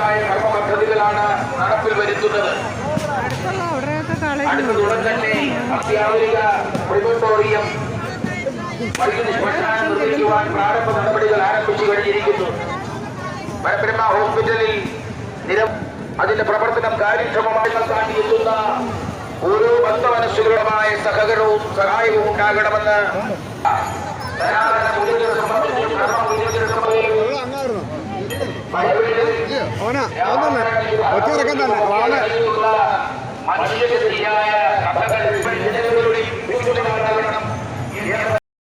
വിപുലമായ കർമ്മ പദ്ധതികളാണ് നടപ്പിൽ വരുത്തുന്നത്. അടുത്തതുടൻ തന്നെ അത്യാധുനിക ക്രിമറ്റോറിയം വൈദ്യുതി ശ്മശാനം നിർമ്മിക്കുവാൻ പ്രാരംഭ നടപടികൾ ആരംഭിച്ചു കഴിഞ്ഞിരിക്കുന്നു. പരബ്രഹ്മ ഹോസ്പിറ്റലിൽ അതിന്റെ പ്രവർത്തനം കാര്യക്ഷമമായി നടത്താൻ എത്തുന്ന ഓരോ ബന്ധമനസ്സുകളുമായ സഹകരണവും സഹായവും ഉണ്ടാകണമെന്ന് മനുഷ്യശരിയായ കഥകൾ